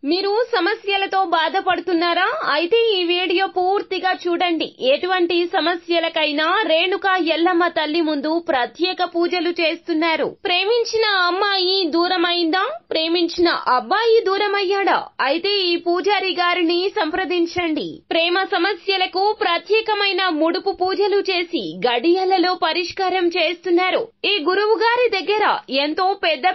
మీరు సమస్యలతో బాధపడుతున్నారా? అయితే ఈ వీడియో పూర్తిగా చూడండి. ఎటువంటి సమస్యలకైనా రేణుకా ఎల్లమ్మ తల్లి ముందు ప్రత్యేక పూజలు చేస్తున్నారు. ప్రేమించిన అమ్మాయి దూరమైందా? ప్రేమించిన అబ్బాయి దూరమయ్యాడా? అయితే ఈ పూజారి గారిని సంప్రదించండి. ప్రేమ సమస్యలకు ప్రత్యేకమైన ముడుపు పూజలు చేసి గడియలలో పరిష్కారం చేస్తున్నారు. ఈ గురువు గారి దగ్గర ఎంతో పెద్ద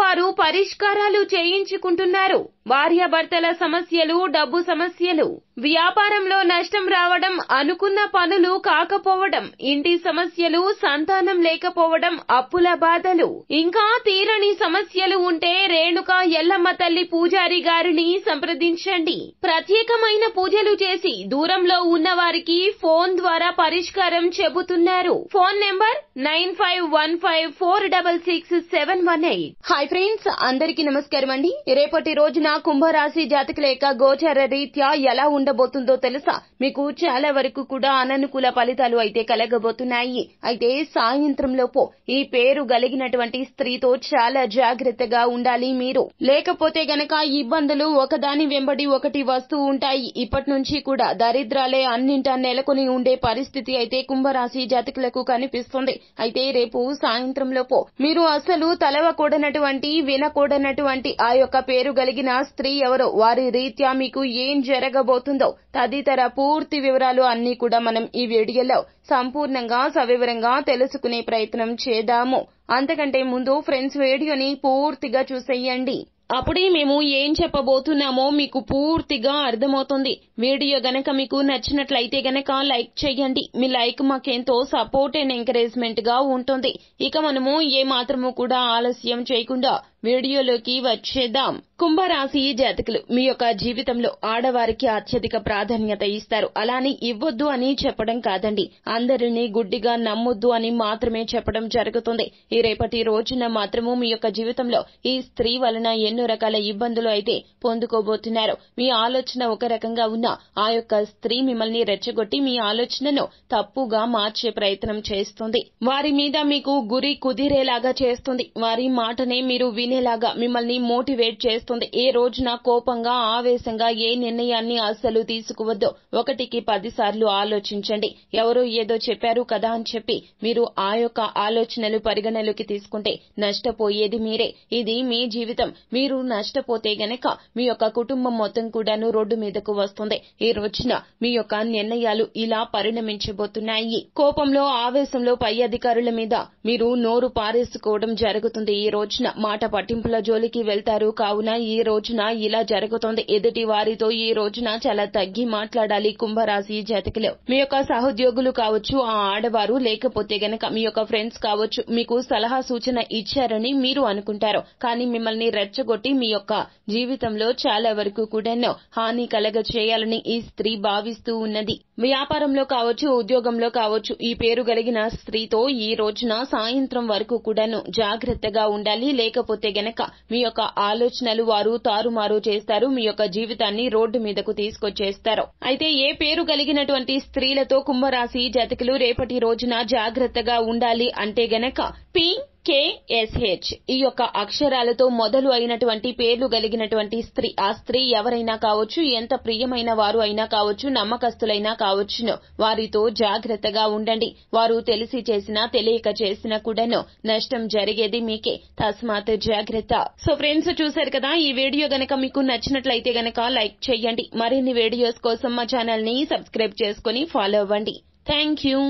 వారు పరిష్కారాలు చేయించుకుంటున్నారు. భార్యాభర్తల సమస్యలు, డబ్బు సమస్యలు, వ్యాపారంలో నష్టం రావడం, అనుకున్న పనులు కాకపోవడం, ఇంటి సమస్యలు, సంతానం లేకపోవడం, అప్పుల బాధలు, ఇంకా తీరని సమస్యలు ఉంటే రేణుకా ఎల్లమ్మ తల్లి పూజారి గారిని సంప్రదించండి. ప్రత్యేకమైన పూజలు చేసి దూరంలో ఉన్న వారికి ఫోన్ ద్వారా పరిష్కారం చెబుతున్నారు. Phone number 9515466718. హాయ్ ఫ్రెండ్స్, అందరికీ నమస్కారం అండి. రేపటి రోజున కుంభరాశి జాతకుల యొక్క గోచర రీత్యా ఎలా ఉండబోతుందో తెలుసా? మీకు చాలా వరకు కూడా అననుకూల ఫలితాలు అయితే కలగబోతున్నాయి. అయితే సాయంత్రం లోపు ఈ పేరు కలిగినటువంటి స్త్రీతో చాలా జాగ్రత్తగా ఉండాలి మీరు. లేకపోతే గనక ఇబ్బందులు ఒకదాని వెంబడి ఒకటి వస్తూ ఉంటాయి. ఇప్పటి నుంచి కూడా దరిద్రాలే అన్నింటా నెలకొని ఉండే పరిస్థితి అయితే కుంభరాశి జాతకులకు కనిపిస్తుంది. అయితే రేపు సాయంత్రం లోపు మీరు అసలు తలవకూడనటువంటి, వినకూడనటువంటి ఆ యొక్క పేరు కలిగిన స్త్రీ ఎవరో, వారి రీత్యా మీకు ఏం జరగబోతుందో తదితర పూర్తి వివరాలు అన్ని కూడా మనం ఈ వీడియోలో సంపూర్ణంగా సవివరంగా తెలుసుకునే ప్రయత్నం చేద్దాము. అంతకంటే ముందు ఫ్రెండ్స్, వీడియోని పూర్తిగా చూసేయండి. అప్పుడే మేము ఏం చెప్పబోతున్నామో మీకు పూర్తిగా అర్థమవుతుంది. వీడియో గనక మీకు నచ్చినట్లయితే గనక లైక్ చేయండి. మీ లైక్ మాకెంతో సపోర్ట్ అండ్ ఎంకరేజ్మెంట్ గా ఉంటుంది. ఇక మనము ఏ మాత్రము కూడా ఆలస్యం చేయకుండా వీడియోలోకి వచ్చేద్దాం. కుంభరాశి జాతకులు, మీ యొక్క జీవితంలో ఆడవారికి అత్యధిక ప్రాధాన్యత ఇస్తారు. అలాని ఇవ్వొద్దు అని చెప్పడం కాదండి, అందరినీ గుడ్డిగా నమ్మొద్దు అని మాత్రమే చెప్పడం జరుగుతుంది. ఈ రేపటి రోజున మాత్రము మీ యొక్క జీవితంలో ఈ స్త్రీ వలన ఎన్నో రకాల ఇబ్బందులు అయితే పొందుకోబోతున్నారు. మీ ఆలోచన ఒక రకంగా ఉన్న ఆ యొక్క స్త్రీ మిమ్మల్ని రెచ్చగొట్టి మీ ఆలోచనను తప్పుగా మార్చే ప్రయత్నం చేస్తుంది. వారి మీద మీకు గురి కుదిరేలాగా చేస్తుంది. వారి మాటనే మీరు వినేలాగా మిమ్మల్ని మోటివేట్ చేస్తుంది. ఏ రోజున కోపంగా, ఆవేశంగా ఏ నిర్ణయాన్ని అస్సలు తీసుకోవద్దు. 1కి 10 సార్లు ఆలోచించండి. ఎవరో ఏదో చెప్పారు కదా అని చెప్పి మీరు ఆ యొక్క ఆలోచనలు పరిగణలోకి తీసుకుంటే నష్టపోయేది మీరే. ఇది మీ జీవితం. మీరు నష్టపోతే గనక మీ యొక్క కుటుంబం మొత్తం కూడాను రోడ్డు మీదకు వస్తుంది. ఈ రోజున మీ యొక్క నిర్ణయాలు ఇలా పరిణమించబోతున్నాయి. కోపంలో, ఆవేశంలో పై అధికారుల మీద మీరు నోరు పారేసుకోవడం జరుగుతుంది. ఈ రోజున మాట పట్టింపుల జోలికి వెళ్తారు. కావున ఈ రోజున ఇలా జరుగుతుంది. ఎదుటి వారితో ఈ రోజున చాలా తగ్గి మాట్లాడాలి. కుంభరాశి జాతకులు, మీ యొక్క సహోద్యోగులు కావచ్చు, ఆ ఆడవారు, లేకపోతే గనక మీ యొక్క ఫ్రెండ్స్ కావచ్చు, మీకు సలహా సూచన ఇచ్చారని మీరు అనుకుంటారు. కానీ మిమ్మల్ని రెచ్చగొట్టి మీ యొక్క జీవితంలో చాలా వరకు కూడాను హాని కలగ చేయాలని ఈ స్త్రీ భావిస్తూ ఉన్నది. వ్యాపారంలో కావచ్చు, ఉద్యోగంలో కావచ్చు, ఈ పేరు కలిగిన స్త్రీతో ఈ రోజున సాయంత్రం వరకు కూడాను జాగ్రత్తగా ఉండాలి. లేకపోతే గనక మీ యొక్క ఆలోచనలు వారు తారుమారు చేస్తారు. మీ యొక్క జీవితాన్ని రోడ్డు మీదకు తీసుకొచ్చేస్తారు. అయితే ఏ పేరు కలిగినటువంటి స్త్రీలతో కుంభరాశి జాతకులు రేపటి రోజున జాగ్రత్తగా ఉండాలి అంటే గనక PKSH ఈ యొక్క అక్షరాలతో మొదలు అయినటువంటి పేర్లు కలిగినటువంటి స్త్రీ, ఆ స్త్రీ ఎవరైనా కావచ్చు, ఎంత ప్రియమైన వారు అయినా కావచ్చు, నమ్మకస్తులైనా కావచ్చును, వారితో జాగ్రత్తగా ఉండండి. వారు తెలిసి చేసినా తెలియక చేసినా కూడాను నష్టం జరిగేది మీకే. తస్మాత్ జాగ్రత్త. సో ఫ్రెండ్స్, చూశారు కదా, ఈ వీడియో గనక మీకు నచ్చినట్లయితే గనక లైక్ చేయండి. మరిన్ని వీడియోస్ కోసం మా ఛానల్ ని సబ్స్క్రైబ్ చేసుకుని ఫాలో అవ్వండి. Thank you.